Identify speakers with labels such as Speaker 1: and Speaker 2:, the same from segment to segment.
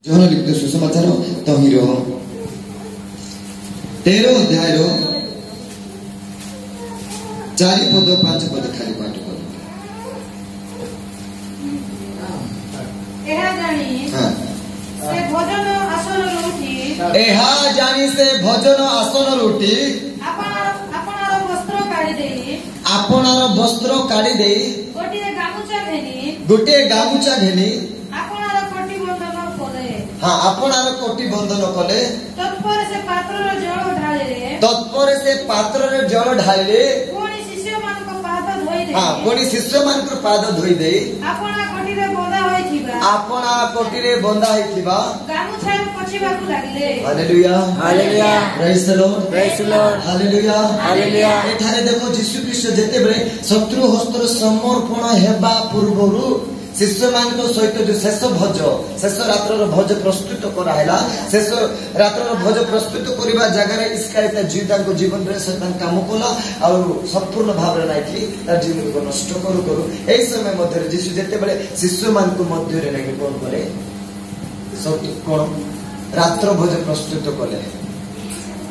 Speaker 1: ଜୋହର ଲିଖିତ ସୁସମାଚାର ତହିଁର 13 ଅଧ୍ୟାୟର 4 ପଦ 5 ପଦ ଖାଲି ପାଠ କର।
Speaker 2: ଏହା ଜାଣି ସେ ଭୋଜନ ଆସନରୁ ଉଠି ଆପଣାର ବସ୍ତ୍ର କାଢି ଦେଇ
Speaker 1: ଗୋଟିଏ ଗାମୁଛା ଘେନି
Speaker 2: ଆପଣାର କୋଟି ବନ୍ଧନ କଲେ। ତତ୍ପରେ ସେ ପାତ୍ରରେ ଜଳ ଢାଳିଲେ ପୁଣି ଶିଷ୍ୟମାନଙ୍କ ପାଦ ଧୋଇ ଦେଇ ଆପଣା କୋଟିରେ ବନ୍ଧା ହୋଇଥିବା ଗାମୁଛାରୁ ପୋଛିବାକୁ ଲାଗିଲେ। ହାଲେଲୁୟା ହାଲେଲୁୟା ପ୍ରେଜ୍ ଦ ଲର୍ଡ ପ୍ରେଜ୍ ଦ ଲର୍ଡ ହାଲେଲୁୟା ହାଲେଲୁୟା। ଏଠାରେ ଦେଖ ଯୀଶୁ ଖ୍ରୀଷ୍ଟ ଯେତେବେଳେ ଶତ୍ରୁ ହସ୍ତରେ ସମର୍ପଣ ହେବା ପୂର୍ବରୁ ଶିଷ୍ୟମାନଙ୍କ ସହିତ ଯୋଉ ଶେଷ ରାତ୍ରର ଭୋଜ ପ୍ରସ୍ତୁତ କରାହେଲା, ଶେଷ ରାତ୍ରର ଭୋଜ ପ୍ରସ୍ତୁତ କରିବା ଜାଗାରେ ଇସ୍କାରିୟତ ଜୀବଙ୍କ ଜୀବନରେ ଶୈତାନ କାମ କଲା ଆଉ ସମ୍ପୂର୍ଣ୍ଣ ଭାବରେ ନାଇକି ତାର ଜୀବନକୁ ନଷ୍ଟ କରୁ କରୁ ଏହି ସମୟ ମଧ୍ୟରେ ଯୀଶୁ ଯେତେବେଳେ ଶିଷ୍ୟମାନଙ୍କ ମଧ୍ୟରେ ନାଇକି କଣ କଲେ, କଣ ରାତ୍ର ଭୋଜ ପ୍ରସ୍ତୁତ କଲେ।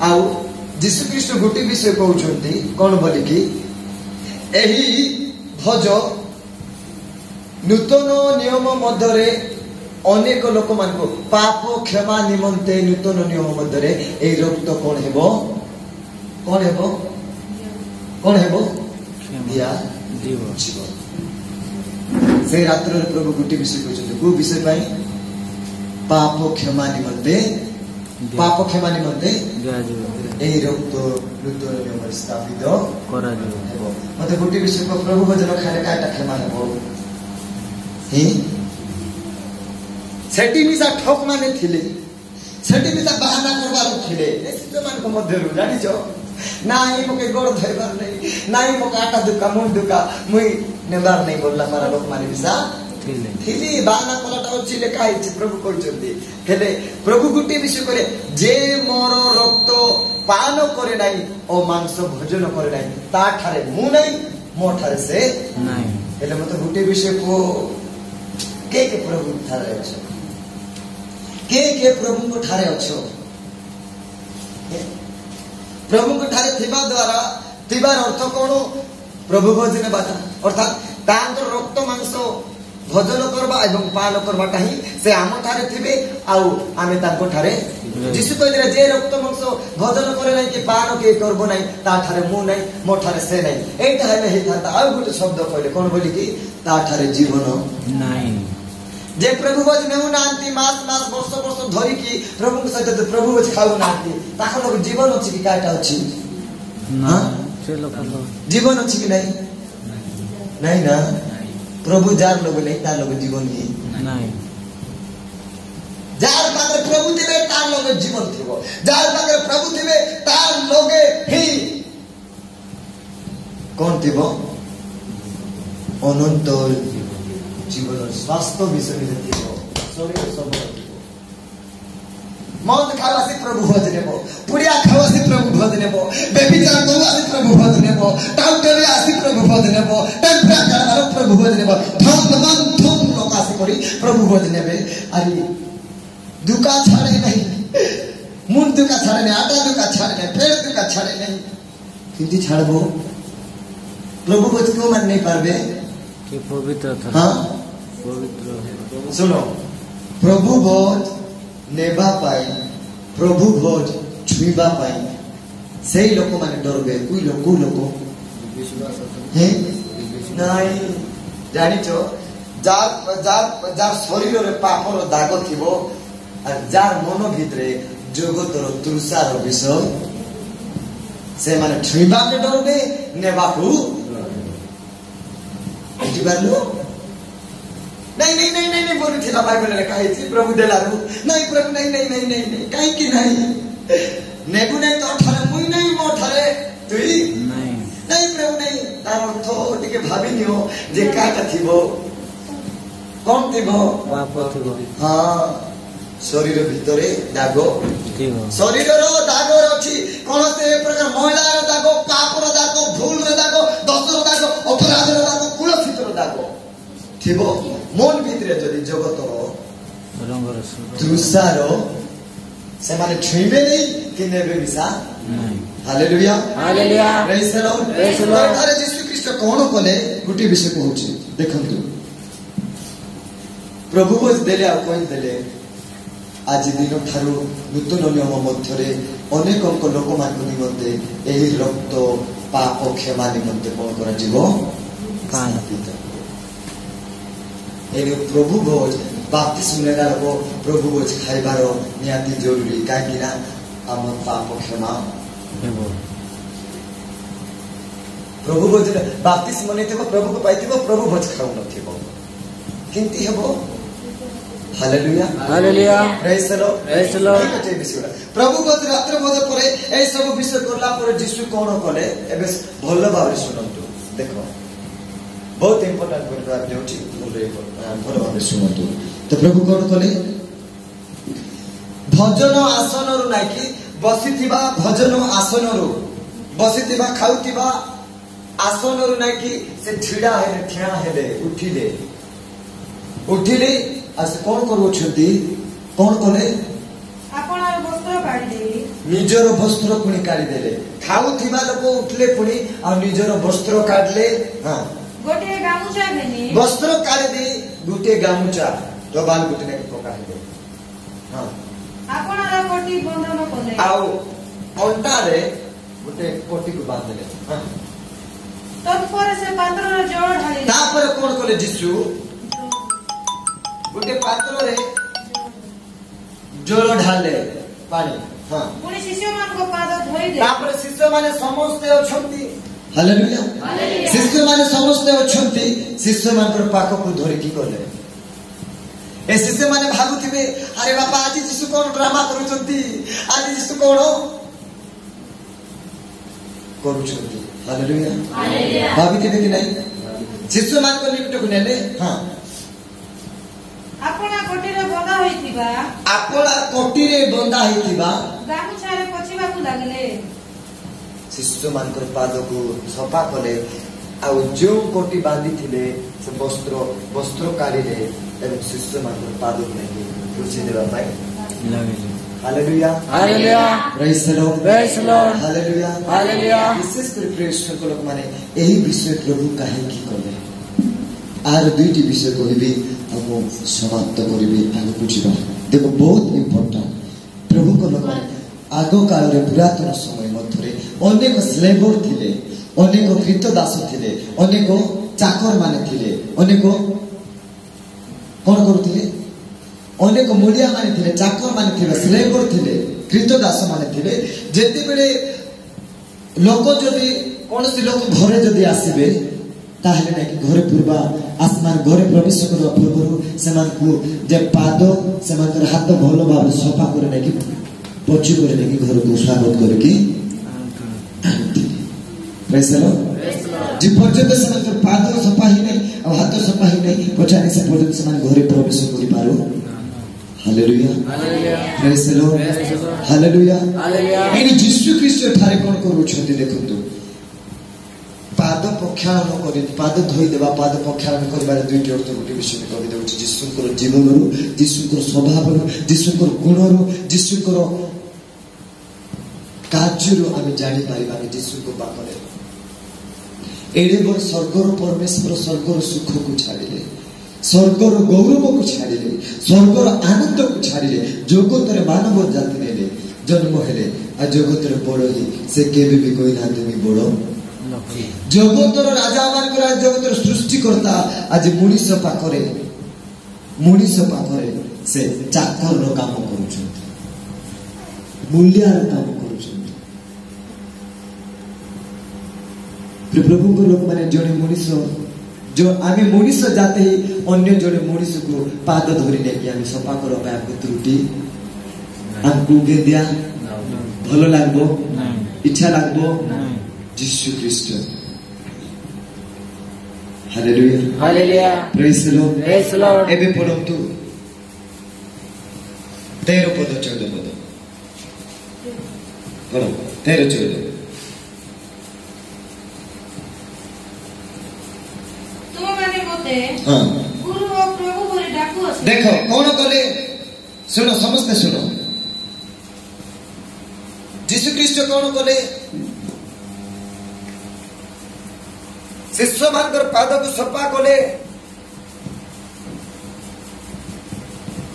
Speaker 2: ଆଉ ଯୀଶୁ ଖ୍ରୀଷ୍ଟ ଗୋଟିଏ ବିଷୟ କହୁଛନ୍ତି କଣ ବୋଲିକି, ଏହି ଭୋଜ ନୂତନ ନିୟମ ମଧ୍ୟରେ ଅନେକ ଲୋକମାନଙ୍କୁ ପାପ କ୍ଷମା ନିମନ୍ତେ ନୂତନ ନିୟମ ମଧ୍ୟରେ ଏହି ରକ୍ତ କଣ ହେବ ଦିଆଯିବ। ସେ ରାତ୍ରରେ ପ୍ରଭୁ ଗୋଟିଏ ବିଷୟ କହିଛନ୍ତି, କୋଉ ବିଷୟ ପାଇଁ? ପାପ କ୍ଷମା ନିମନ୍ତେ ଏହି ରକ୍ତ ନୂତନ ନିୟମରେ ସ୍ଥାପିତ କରାଯିବ। ମତେ ଗୋଟିଏ ବିଷୟ ପ୍ରଭୁ ଭୋଜନ ଖାଇଲେ କାଇଟା କ୍ଷମା ହେବ? ସେଠି ମିଶା ଠକ ମାନେ ଥିଲେ, ସେଠି ମିଶା ବାହାନା କରବାର ଥିଲେ ଶିଷ୍ୟମାନଙ୍କ ମଧ୍ୟରୁ। ଜାଣିଛ, ନାଇଁ ମକେ ଗୋଡ ଧରିବାର ନାହିଁ, ନାଇଁ ମକେ ଆଟା ଦୁକା ମୁଣ୍ଡ ଦୁକା ମୁଇଁ ନେବାର ନାହିଁ ବୋଲିଲା ମାରା ଲୋକମାନେ ମିଶା ଥିଲି। ବାହାନା କଲାଟା ଅଛି ଲେଖା ହେଇଛି, ପ୍ରଭୁ କହିଛନ୍ତି। ହେଲେ ପ୍ରଭୁ ଗୋଟିଏ ବିଷୟ କରେ, ଯେ ମୋର ରକ୍ତ ପାନ କରେ ନାହିଁ ଓ ମାଂସ ଭୋଜନ କରେ ନାହିଁ, ତାଠାରେ ମୁଁ ନାହିଁ, ମୋ ଠାରେ ସେ ନାହିଁ। ହେଲେ ମତେ ଗୋଟିଏ ବିଷୟ କୁହ, के प्रभु ठारे अछ? के प्रभु को ठारे अछ? प्रभु को ठारे थिबा द्वारा थिबार अर्थ कोन? प्रभु भोजन बाटा, अर्थात तांकर रक्त मांस भोजन करबा एवं पान करबाटा ही से आम ठारे थिबे आउ आमे तांको ठारे। यीशु कहले जे रक्त मांस भोजन करे नै कि पान के करबो नै, ता ठारे मु नै, मो ठारे से नै। एटा हेले हे था आ गुटे शब्द कहले कोन बोली कि ता ठारे जीवन नै। जे प्रभु भोज नेउ नांती मास वर्ष धरी कि प्रभु सहित प्रभु भोज खाऊ नांती, ताको जीवन अछि कि काटा अछि? जीवन अछि कि नहीं? नहीं ना। प्रभु जार लोग नहीं, तार लोग जीवन ही नहीं। जार पाखे प्रभु थिबे तार लोग जीवन थिबो, जार पाखे प्रभु थिबे तार लोगे ही कोन थिबो? अनंत जीवन स्वास्थ्य विषय शरीर सब मद खावासी प्रभु भोज नेबो, पुड़िया खावासी प्रभु भोज नेबो, बेबिचार करवासी प्रभु भोज नेबो, टाउटरी आसी प्रभु भोज नेबो, टेम्परेचर प्रभु भोज नेबो, धन लोक आसी करी प्रभु भोज नेबे। अरे दुका छाड़े नहीं, मुंड दुका छाड़े नहीं, आटा दुका छाड़े नहीं, पेट दुका छाड़े नहीं, किंतु छाड़बो प्रभु भोज क्यों मान नहीं पारबे? कि पवित्र था। हाँ पवित्र सुनो, प्रभु भोज नेबा पाई, प्रभु भोज छुईबा पाई से लोक माने डरबे। कोई लोक नहीं जानिचो, जार शरीर रे पापर दाग थिबो और जार मन भितरे जगतर तृषार विषय से माने छुईबा के डरबे, नेबा को नहीं बोली थी बाइबल रे कहि थी प्रभु देलारु नहीं प्रभु नहीं काई कि नहीं नेबु नहीं तो ठारे मुई नहीं मो ठारे तुई नहीं प्रभु नहीं। तार अर्थ टिके भाबी नियो जे काटा थिबो कोन थिबो पाप थिबो। हां शरीर भितरे दाग थिबो, शरीर रो दाग अछि कोन से प्रकार महिला रो दाग, पाप रो दाग, भूल रो दाग, दोष रो दाग, अपराध रो दाग, कुलसित रो दाग थिबो। मन भितरे जदि जगतर ତୃଷାର ସେମାନେ ଛୁଇଁବେ ନାହିଁ କି ନେବେ ମିଶା। ହାଲେଲୁୟା ପ୍ରେଜ୍ ଦ ଲର୍ଡ। ଏଠାରେ ଯୀଶୁ ଖ୍ରୀଷ୍ଟ କଣ କଲେ ଗୋଟିଏ ବିଷୟ କହୁଛି ଦେଖନ୍ତୁ। ପ୍ରଭୁ ଦେଲେ ଆଉ କହିଦେଲେ ଆଜି ଦିନ ଠାରୁ ନୂତନ ନିୟମ ମଧ୍ୟରେ ଅନେକ ଲୋକମାନଙ୍କ ନିମନ୍ତେ ଏହି ରକ୍ତ ପାପ କ୍ଷମା ନିମନ୍ତେ କଣ କରାଯିବ। ଏହି ପ୍ରଭୁ ଭୋଜ ବାପ୍ତିସ୍ମ ନେଲା ଲୋକ ପ୍ରଭୁ ଭୋଜ ଖାଇବାର ନିହାତି ଜରୁରୀ କାହିଁକି ନା ଆମ ପାପ କ୍ଷମା ହେବ। ପ୍ରଭୁ ଭୋଜ ବାପ୍ତିସ୍ମ ନେଇଥିବ ପ୍ରଭୁକୁ ପାଇଥିବ ପ୍ରଭୁ ଭୋଜ ଖାଉନଥିବ କେମିତି ହେବ। ହାଲେଲୁୟା ପ୍ରେଜ୍ ଦ ଲର୍ଡ। ପ୍ରଭୁ ଭୋଜ ରାତ୍ର ଭୋଜ ପରେ ଏହି ସବୁ ବିଷୟ କଲା ପରେ ଯୀଶୁ କଣ କଲେ ଏବେ ଭଲ ଭାବରେ ଶୁଣନ୍ତୁ ଦେଖ ବହୁତ ଇମ୍ପୋର୍ଟାଣ୍ଟ କରିବାର ଯାଉଛି ଭଲ ଭାବରେ ଶୁଣନ୍ତୁ। ତ ପ୍ରଭୁ କଣ କଲେ ଭଜନ ଆସନରୁ ନାଇକି ବସିଥିବା ଭଜନ ଆସନରୁ ବସିଥିବା ଖାଉଥିବା ଆସନରୁ ନାଇକି ସେ ଛିଡ଼ା ହେଲେ ଠିଆ ହେଲେ ଉଠିଲେ ଆଉ ସେ କଣ କରୁଛନ୍ତି କଣ କଲେ ନିଜର ବସ୍ତ୍ର ପୁଣି କାଢିଦେଲେ। ଖାଉଥିବା ଲୋକ ଉଠିଲେ ପୁଣି ଆଉ ନିଜର ବସ୍ତ୍ର କାଢିଲେ ବସ୍ତ୍ର କାଢିଦେଇ ଗୋଟିଏ ଗାମୁଛା ଜବାନ ଗୋଟେ ନାକି ପକାଇଲେ ଆଉ ଅଣ୍ଟାରେ ଗୋଟେ ପଟିକୁ ବାନ୍ଧିଲେ। ତାପରେ କଣ କଲେ ଯୀଶୁ ଗୋଟେ ପାତ୍ରରେ ଜଳ ଢାଲେ ପାଣି ତାପରେ ଶିଷ୍ୟମାନେ ସମସ୍ତେ ଅଛନ୍ତି। ହାଲେଲୁୟା ଶିଷ୍ୟମାନେ ସମସ୍ତେ ଅଛନ୍ତି ଶିଷ୍ୟମାନଙ୍କର ପାଖକୁ ଧରିକି ଗଲେ। ଏ ଶିଷ୍ୟମାନେ ଭାବୁଥିବେ ଆରେ ବାପା ଆଜି ଯୀଶୁ କଣ ଡ୍ରାମା କରୁଛନ୍ତି ଆଜି ଯୀଶୁ କଣ କରୁଛନ୍ତି। ହାଲେଲୁୟା ଭାବିଥିବେ କି ନାହିଁ ଶିଷ୍ୟମାନଙ୍କ ନିକଟକୁ ନେଲେ
Speaker 3: ଆପଣା କୋଟିରେ
Speaker 2: ବନ୍ଧା ହେଇଥିବା
Speaker 3: ଗାମୁଛାରେ ପୋଛିବାକୁ ଲାଗିଲେ।
Speaker 2: ଶିଶୁମାନଙ୍କର ପାଦକୁ ସଫା କଲେ ଆଉ ଯେଉଁ କୋଟି ବାନ୍ଧିଥିଲେ ସେ ବସ୍ତ୍ର କାଢିଲେ ଏବଂ ଶିଶୁମାନଙ୍କର ପାଦକୁ ନେଇକି ପୋଛି ଦେବା ପାଇଁ ଲାଗିଲେ। ହାଲେଲୁୟା ପ୍ରେଜ୍ ଦ ଲର୍ଡ ହାଲେଲୁୟା। ବିଶେଷ କରି ପ୍ରିୟ ଲୋକମାନେ ଏହି ବିଷୟ ପ୍ରଭୁ କାହିଁକି କଲେ ଆର ଦୁଇଟି ବିଷୟ କହିବି ଆଉ ମୁଁ ସମାପ୍ତ କରିବି ଆଗକୁ ଯିବା। ଦେଖ ବହୁତ ଇମ୍ପୋର୍ଟାଣ୍ଟ ପ୍ରଭୁଙ୍କ ଲୋକମାନେ ଆଗ କାଳରେ ପୁରାତନ ସମୟ ମଧ୍ୟରେ ଅନେକ ସ୍ଲେଭର ଥିଲେ ଅନେକ କ୍ରୀତ ଦାସ ଥିଲେ ଅନେକ ଚାକର ମାନେ ଥିଲେ ଅନେକ କଣ କରୁଥିଲେ ଅନେକ ମୂଲିଆ ମାନେ ଥିଲେ ଚାକର ମାନେ ଥିଲେ ସ୍ଲେଭର ଥିଲେ କ୍ରୀତ ଦାସ ମାନେ ଥିଲେ। ଯେତେବେଳେ ଲୋକ ଯଦି କୌଣସି ଲୋକ ଘରେ ଯଦି ଆସିବେ ତାହେଲେ ନାକି ଘରେ ଘରେ ପ୍ରବେଶ କରିବା ପୂର୍ବରୁ ସେମାନଙ୍କୁ ଯେ ପାଦ ସେମାନଙ୍କର ହାତ ଭଲ ଭାବରେ ସଫା କରି ନେଇକି ପଛୁ କରି ନେଇକି ଘରକୁ ସ୍ୱାଗତ କରିକି ଯେ ପର୍ଯ୍ୟନ୍ତ ସେମାନଙ୍କର ପାଦ ସଫା ହେଇନାହିଁ ଆଉ ହାତ ସଫା ହେଇନାହିଁ ପଚାରି ସେ ପର୍ଯ୍ୟନ୍ତ ସେମାନେ ଘରେ ପ୍ରବେଶ କରିପାରୁ। ହାଲେଲୁୟା ପ୍ରେଜ୍ ଦ ଲର୍ଡ ହାଲେଲୁୟା। ଏଠି ଯୀଶୁ ଖ୍ରୀଷ୍ଟ ଠାରେ କଣ କରୁଛନ୍ତି ଦେଖନ୍ତୁ ପାଦ ପ୍ରକ୍ଷାଳନ କରି ପାଦ ଧୋଇଦେବା ପାଦ ପ୍ରକ୍ଷାଳନ କରିବାର ଦୁଇଟି ଅର୍ଥ ଗୋଟେ ବିଷୟ କହିଦେଉଛି ଯୀଶୁଙ୍କର ଜୀବନରୁ ଯୀଶୁଙ୍କର ସ୍ୱଭାବରୁ ଯୀଶୁଙ୍କର ଗୁଣରୁ ଯୀଶୁଙ୍କର କାର୍ଯ୍ୟରୁ ଆମେ ଜାଣିପାରିବା ଯୀଶୁଙ୍କ ପାଖରେ ଏଡ଼େ ବଡ଼ ସ୍ୱର୍ଗର ପରମେଶ୍ୱର ସ୍ୱର୍ଗର ସୁଖକୁ ଛାଡ଼ିଲେ ସ୍ୱର୍ଗର ଗୌରବକୁ ଛାଡ଼ିଲେ ସ୍ୱର୍ଗର ଆନନ୍ଦକୁ ଛାଡ଼ିଲେ ଜଗତରେ ମାନବ ଜାତି ନେଲେ ଜନ୍ମ ହେଲେ ଆଉ ଜଗତରେ ବଡ଼ ହେଇ ସେ କେବେ ବି କହିନାହାନ୍ତି ମୁଁ ବଡ଼ ଜଗତର ରାଜା ମାନଙ୍କର ଜଗତର ସୃଷ୍ଟିକର୍ତ୍ତା ଆଜି ମଣିଷ ପାଖରେ ସେ ଚାକରର କାମ କରୁଛନ୍ତି ମୂଲ୍ୟର କାମ କରୁଛନ୍ତି। ପ୍ରଭୁଙ୍କ ଲୋକମାନେ ଜଣେ ମଣିଷ ଆମେ ମଣିଷ ଜାତି ଅନ୍ୟ ଜଣେ ମଣିଷକୁ ପାଦ ଧରି ନେଇକି ଆମେ ସଫା କରିବା ପାଇଁ ଆମକୁ ତ୍ରୁଟି ଆମକୁ ଦିଆ ଭଲ ଲାଗବ ଇଚ୍ଛା ଲାଗବ। ଯୀଶୁ ଖ୍ରୀଷ୍ଟ ହାଲେଲୁୟା ପ୍ରେଜ୍ ଦ ଲର୍ଡ। ଏବେ ପଢନ୍ତୁ 13 ପଦ 14 ପଦ ପଢ 13-14।
Speaker 3: ତୁମମାନେ ମୋତେ ଗୁରୁ ଓ ପ୍ରଭୁ ବୋଲି ଡାକୁଅଛ।
Speaker 2: ଦେଖ କଣ କଲେ
Speaker 1: शुण समस्ते शुण जीशु ख्रीस्ट कौन कले शिष्य मान पाद को सफा कले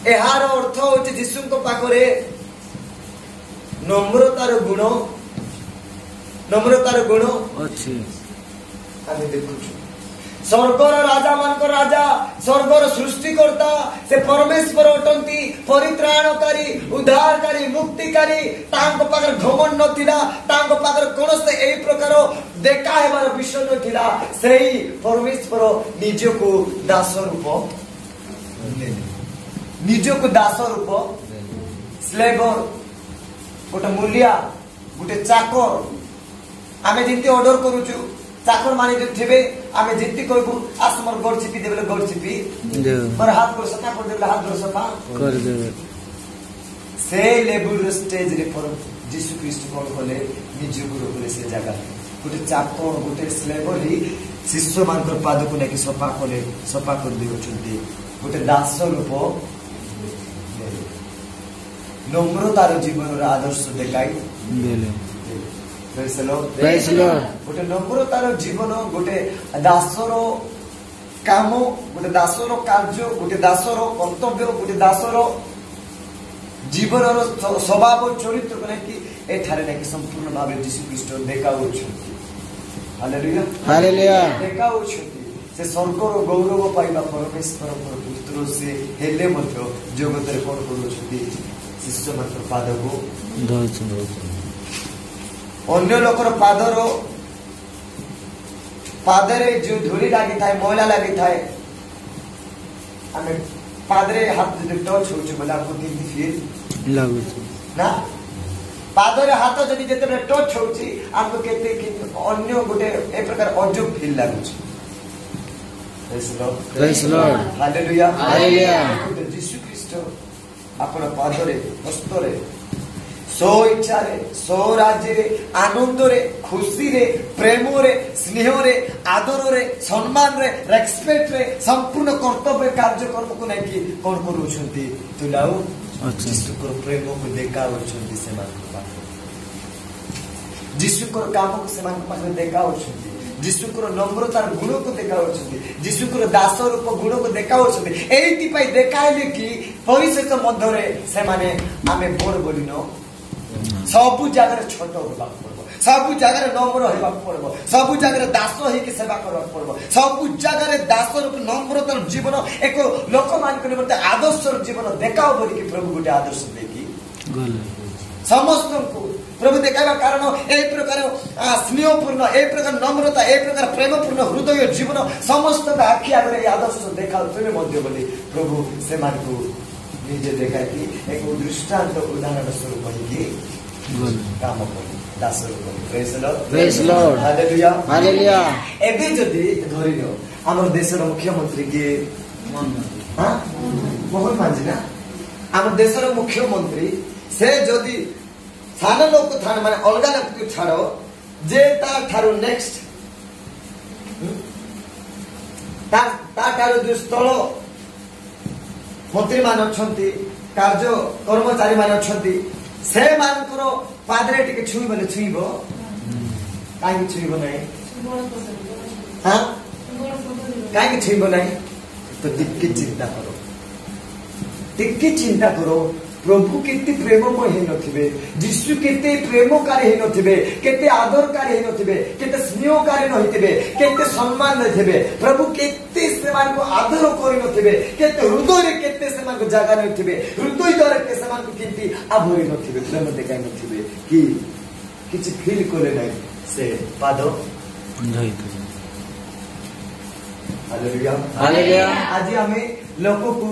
Speaker 1: यार अर्थ होची जीशु पाखरे नम्रतार गुण
Speaker 4: अच्छी
Speaker 1: आमे देखु स्वर्गर राजा मान राजा स्वर्गर सृष्टिकर्ता से परमेश्वर अटंती परित्राणकारी उद्धारकारी मुक्तिकारी तांको पाखर घमंड नथिला तांको पाखर कोनसे एई प्रकार देखा हेबार विषय नथिला सेही परमेश्वर निजको दास रूप निजको दास रूप स्लेवर गोटे मूलिया गोटे चाकर आमे जिंती ऑर्डर करूछु चाकर माने जो थिबे आमे जिंती कहबू आस मोर गोड़ चिपी देबे गोड़ चिपी मोर हाथ को सफा कर देबे हाथ को सफा
Speaker 4: कर देबे
Speaker 1: से लेवल स्टेज रे पर जीसु ख्रीस्ट कोन कोले निजको रूप से जगह गोटे चाकर गोटे स्लेवर ही शिष्य मान पाद को लेके सफा कर देउछंती गोटे दास रूप नम्रतार जीवन आदर्श देखाई
Speaker 4: देले
Speaker 1: प्रेज लॉर्ड गोटे नम्रतार जीवन गोटे दासर काम गोटे दासर कार्य गोटे दासर कर्तव्य गोटे दासर जीवन स्वभाव चरित्र को लेकिन एठारे नहीं संपूर्ण भाव जीशु ख्रीस्ट देखाउछंती हालेलुया
Speaker 4: हालेलुया
Speaker 1: देखाउछंती से स्वर्गर गौरव पाइबा परमेश्वर पुत्र से हेले मध्य जगत रे कोन करूछंती शिष्य मात्र पाद को
Speaker 4: धोछ
Speaker 1: अन्य लोकर पादरे जो धूली लगी थाए मैला लगी थाए आमे पादरे हाथ जब टच होछु बोला आपको केमती फील
Speaker 4: लागु
Speaker 1: ना पादरे हाथ जदि जेते टच होछि आपको केते अन्य गोटे ए प्रकार अजब फील लागु
Speaker 4: प्रेज लॉर्ड
Speaker 1: हालेलुया
Speaker 4: हालेलुया
Speaker 1: जीशु ख्रीस्ट अपन पादरे हस्तरे सो इच्छा रे सो राज्य रे आनंद रे खुशी रे प्रेम रे स्नेह रे आदर रे सम्मान रे रेस्पेक्ट रे संपूर्ण कर्तव्य कार्यक्रम को नहीं कि कौन करूछंती तुलाउ जीशु को प्रेम को देखाउछंती से मान पाखरे जीशु को काम को से मान पाखरे देखाउछंती जीशु को नम्रतार गुण को देखाउछंती जीशु को दास रूप गुण को देखाउछंती एति पई देखाइले कि परिशेष मध्य रे से माने आमे बड़ बोलिनो सबु जगह छोट होगा पड़बो सबु जगह नम्र होगा पड़बो सबु जगह दास होई के सेवा करबा पड़बो सबु जगह दास रूप नम्रतार जीवन एक लोक मान के निमित्त आदर्श जीवन देखाओ बोली कि प्रभु गोटे आदर्श देकी
Speaker 4: गले
Speaker 1: समस्त को प्रभु देखाइबा कारण ए प्रकार स्नेहपूर्ण ए प्रकार नम्रता ए प्रकार प्रेमपूर्ण हृदय जीवन समस्त आखि आगे आदर्श देखाओ तुमे मध्य बोली प्रभु से मान को निजे देखाई कि एक दृष्टांत उदाहरण स्वरूप कि काम करी दास रूप
Speaker 4: प्रेज लॉर्ड
Speaker 1: हालेलुया
Speaker 4: हालेलुया
Speaker 1: एबे जदि धरिलो हमर देशर मुख्यमंत्री के मोहन मांझी ना हमर देशर मुख्यमंत्री से जदि थाना लोक थाना माने अलगा लोक छाड़ो जे ता ठारो नेक्स्ट ता ठारो जो स्थल मंत्री मान अछंती कार्य कर्मचारी मान अछंती से मानकर पादरे टिके छुई बोले छुईबो काई छुईबो नहीं हां काई छुईबो नहीं तो टिके चिंता करो प्रभु केते प्रेममय हे नथिबे जीशु केते प्रेमकारी हे नथिबे केते आदरकारी हे नथिबे केते स्नेहकारी नहिथिबे केते सम्मान नथिबे प्रभु केते सेमान को आदर करि नथिबे केते हृदय रे केते सेमान को जागा नथिबे हृदय द्वारा के सेमान को केते आभरि नथिबे प्रेम देखाइ नथिबे कि किछ फील करे नै से पादो
Speaker 4: धैत
Speaker 1: हालेलुया
Speaker 4: हालेलुया
Speaker 1: आज हमें लोगों को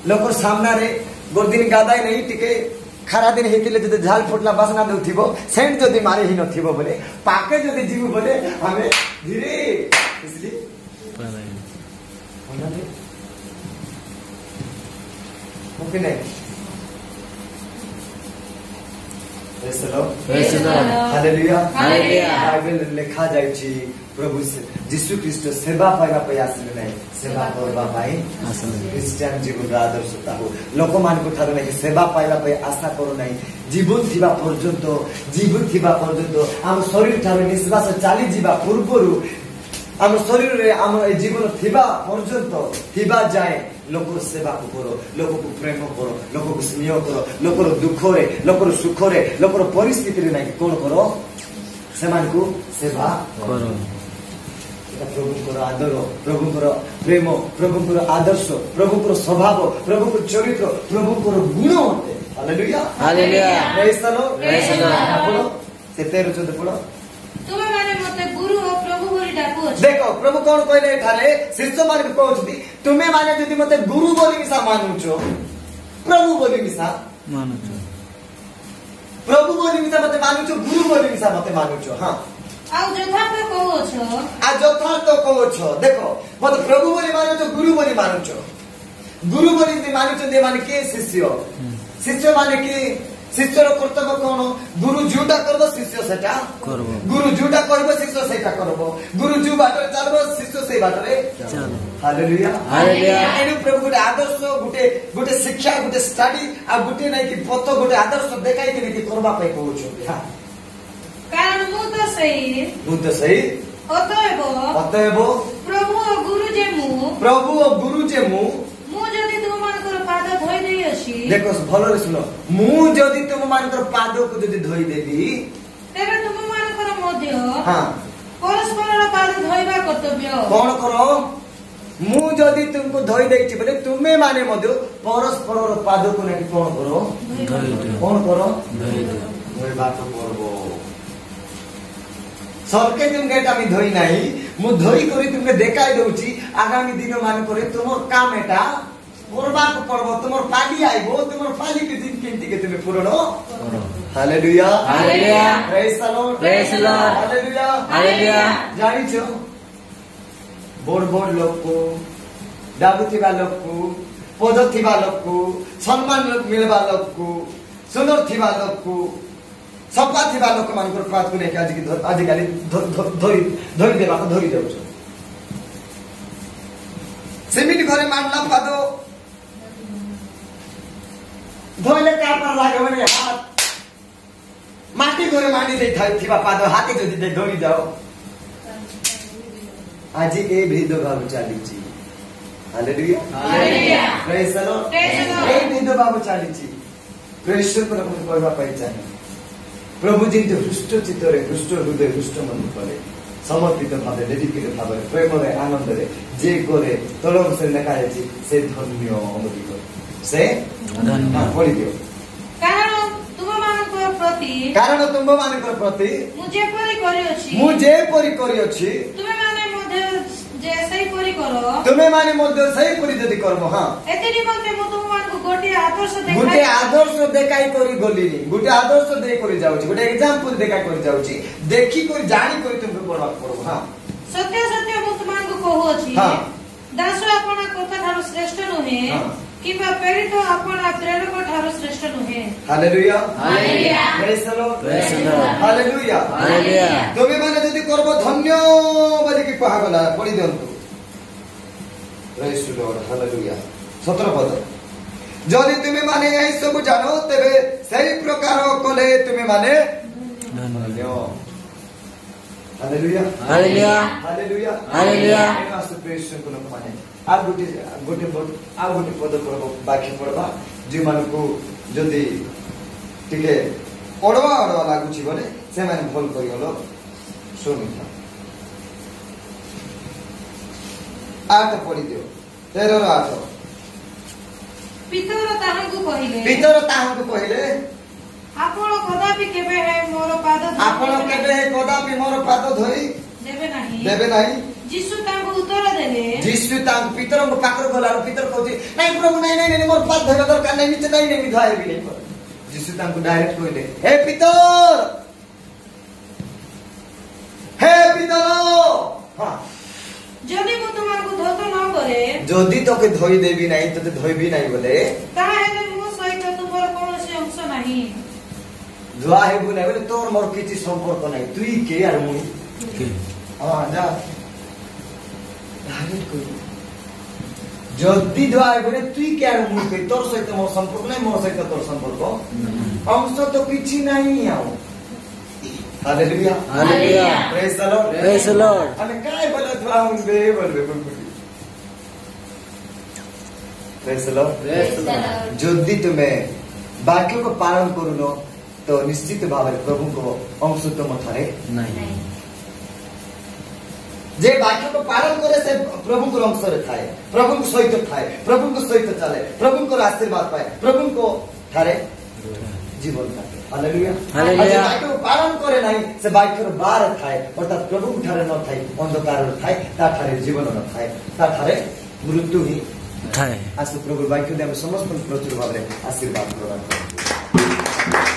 Speaker 1: लोक सामना रे गोदिन गादाई नहीं टिके खरा दिन हेतिले जदि झाल फुटला बासना देउथिबो सेंट जदि मारे ही नथिबो बोले पाके जदि जीव बोले हमें धीरे इसलिए
Speaker 4: पाले
Speaker 1: होनाले ओके नहीं praise the Lord
Speaker 4: praise the Lord
Speaker 1: hallelujah
Speaker 4: hallelujah
Speaker 1: Bible लिखा जाय छी प्रभु से जीशु ख्रीष्ट सेवा पाइबा पे आसिले नहीं सेवा करबा पाई
Speaker 4: आसिले।
Speaker 1: क्रिश्चियन जीवन आदर्शता हो लोक मान को ठार नहीं सेवा पाइबा पे आशा करू नहीं जीवन थिबा पर्यंत आम शरीर ठार निश्वास चली जीवा पूर्वरु आम शरीर रे आम जीवन थिबा पर्यंत थिबा जाए लोकर सेवा को करो लोक को प्रेम करो लोक को स्नेह करो लोकर दुख रे लोकर सुख रे लोकर परिस्थिति रे नहीं कोन करो सेमान को सेवा
Speaker 4: करो
Speaker 1: प्रभुଙ୍କର आदर प्रभुଙ୍କର प्रेम प्रभुଙ୍କର आदर्श प्रभुଙ୍କର स्वभाव प्रभुଙ୍କର चरित्र प्रभुଙ୍କର गुण होते hallelujah
Speaker 4: hallelujah
Speaker 1: praise the Lord
Speaker 4: praise the Lord
Speaker 1: से 13 पढ़ो
Speaker 3: तुमे माने मते गुरु और प्रभु बोली डाकू अछि
Speaker 1: देखो प्रभु कोन कहले एठारे शिष्य मान को कहउछथि तुमे माने जदि मते गुरु बोली मिसा मानुछो प्रभु बोली मिसा
Speaker 4: मानुछु
Speaker 1: प्रभु बोली मिसा मते मानुछो गुरु बोली मिसा मते मानुछो हां
Speaker 3: आउ यथार्थ कहू छ
Speaker 1: आ यथार्थ कहउछो देखो मते प्रभु बोली मानुछो गुरु बोली मानुछो गुरु बोली मानुछो दे माने के शिष्य माने के शिष्यर कर्तव्य कौन गुरु जोटा करबो शिष्य सेटा
Speaker 4: करबो
Speaker 1: गुरु जोटा कहबो शिष्य सेटा करबो गुरु जो बाटरे चलबो शिष्य से बाटरे
Speaker 4: चलो
Speaker 1: हालेलुया
Speaker 4: हालेलुया
Speaker 1: एनु प्रभु गुटे आदर्श गुटे शिक्षा गुटे स्टडी आ गुटे नै कि पथ गुटे आदर्श देखाई के करबा पई कहउछो हां
Speaker 3: कारण मु तो सही
Speaker 1: अतएव
Speaker 3: प्रभु और गुरु जे मु जदि तुम मानकर पाद धोई देई अछि
Speaker 1: देखो भलो रे सुनो मु जदि तुम मानकर पाद को जदि धोई देबी
Speaker 3: तेरे तुम मानकर मध्य
Speaker 1: हां
Speaker 3: परस्पर पाद धोइबा कर्तव्य
Speaker 1: कोन करो मु जदि तुमको धोई देछि बोले तुमे माने मध्य परस्पर पाद को नै कोन करो कोन करो धोई बात करबो सबके तुम गेटा भी धोई नाही मु धोई करी तुमके देखाई दउची आगामी दिन मान करे तुमर काम एटा करबा को पड़बो तुमर पाली आइबो तुमर पाली के दिन केंती के तुमे पूर्ण hallelujah
Speaker 4: hallelujah
Speaker 1: praise the Lord hallelujah
Speaker 4: hallelujah
Speaker 1: जानि छो बोड लोग को डाबु थिबा लोग को पद थिबा लोग को सम्मान मिलबा लोग को सुंदर थिबा लोग को सपा थिबा लोक मानकर पात को नहीं आजिकाली धोई देबा को धोई देउछ सेमिट घरे मानला पादो धोइले का पर लागे भने हाथ माटी घरे मानी दे थिबा पादो हाथे जदि दे धोई जाओ आज ए भेद भाव चालीची hallelujah
Speaker 3: hallelujah
Speaker 1: praise the Lord ए भेद भाव चालीची प्रेज पर अपन कहबा पहचान प्रभु जी हृष्ट चित्तरे हृष्ट हृदय हृष्ट मन करे समर्पित भावे डेडिकेटेड भावे प्रेम रे आनंद रे जे करे तलम से लेखा अछि से धन्य अमृत से धन्य पढि दियो कारण तुम मानकर प्रति
Speaker 3: मु जे परि करि अछि
Speaker 1: तुमे माने मध्य सही परि जदि करबो हां
Speaker 3: एते निमंते मु तुम मान को गोटे
Speaker 1: आदर्श देखाई करी गलिनी गोटे आदर्श दे करी जाउची गोटे एग्जांपल देखाई करी जाउची देखि करी जानि करी तुमको पढवा पड़बो हां
Speaker 3: सत्य मु तुमान को कहू अछि
Speaker 1: हां
Speaker 3: दास आपना कथा थारो श्रेष्ठ नहे किबा प्रेरित आपना प्रेरक थारो श्रेष्ठ नहे
Speaker 1: hallelujah
Speaker 3: hallelujah
Speaker 1: praise the Lord hallelujah
Speaker 4: hallelujah
Speaker 1: तुमे माने जदि करबो धन्य बोली कि कहा गला पढि दियंतु प्रेज द लॉर्ड हालेलुया 17 पद जदि तुमे माने यही सब जानो तेबे सही प्रकार कले तुमे माने धन्य hallelujah
Speaker 4: hallelujah
Speaker 1: hallelujah
Speaker 4: hallelujah
Speaker 1: master praise को लोक माने आ गोटे पद पड़ब बाकी पड़बा जे मानको जदि टिके अड़वा लागुची बोले से माने भल करियलो सुनिथा 8 पढ़ी दियो 13
Speaker 3: पितर ताहांकु कहिले आपण कदापि केबे है मोर पाद धोई देबे नाही जीसु तांको उत्तर देले
Speaker 1: जीसु तांको पितर को पाकर गला पितर कहते नहीं प्रभु नहीं मोर पाद धोबा दरकार नहीं मिते नहीं धोए भी नहीं जीसु तांको डायरेक्ट कहले हे पितर हां
Speaker 3: जदि मु तुमको धोत न करे
Speaker 1: जदि तोके धोई देबी नहीं तते धोइबी नहीं बोले
Speaker 3: ताहेले मो सहित तुमर कोनोसी अंश नाही
Speaker 1: धुआ हेबु नहीं बोले तोर मोर किछि संपर्क नहीं तुई के आर मुई हां जा যদি দয়া করে তুই কেন মুখ তোর সহিত মোর সম্পর্ক নাই মোর সহিত তোর সম্পর্ক অংশ তো কিছু নাই আও hallelujah
Speaker 4: hallelujah
Speaker 1: praise the lord
Speaker 4: praise the lord
Speaker 1: আমি কাই বলে তো আউনবে বলবে বলবে প্রেজ দ্য লর্ড যদি তুমি ବାକ୍ୟକୁ ପାଳନ କରୁନ ତ ନିଶ୍ଚିତ ଭାବରେ ପ୍ରଭୁଙ୍କ ଅଂଶ ତୁମ ଠାରେ
Speaker 4: नहीं
Speaker 1: ଯେ ବାକ୍ୟକୁ ପାଳନ କରେ ସେ ପ୍ରଭୁଙ୍କର ଅଂଶରେ ଥାଏ ପ୍ରଭୁଙ୍କ ସହିତ ଥାଏ ପ୍ରଭୁଙ୍କ ସହିତ ଚାଲେ ପ୍ରଭୁଙ୍କର ଆଶୀର୍ବାଦ ପାଏ ପ୍ରଭୁଙ୍କ ଠାରେ ଜୀବନ ଥାଏ ହାଲେଲୁୟା
Speaker 4: ହାଲେଲୁୟା।
Speaker 1: ବାକ୍ୟକୁ ପାଳନ କରେ ନାହିଁ ସେ ବାକ୍ୟର ବାର ଥାଏ ଅର୍ଥାତ୍ ପ୍ରଭୁଙ୍କ ଠାରେ ନଥାଏ ଅନ୍ଧକାରରେ ଥାଏ ତା ଠାରେ ଜୀବନ ନଥାଏ ତା ଠାରେ ମୃତ୍ୟୁ ହିଁ
Speaker 4: ଥାଏ
Speaker 1: ଆସୁ ପ୍ରଭୁ ବାକ୍ୟ ଆମେ ସମସ୍ତଙ୍କୁ ପ୍ରଚୁର ଭାବରେ ଆଶୀର୍ବାଦ ପ୍ରଦାନ କରୁ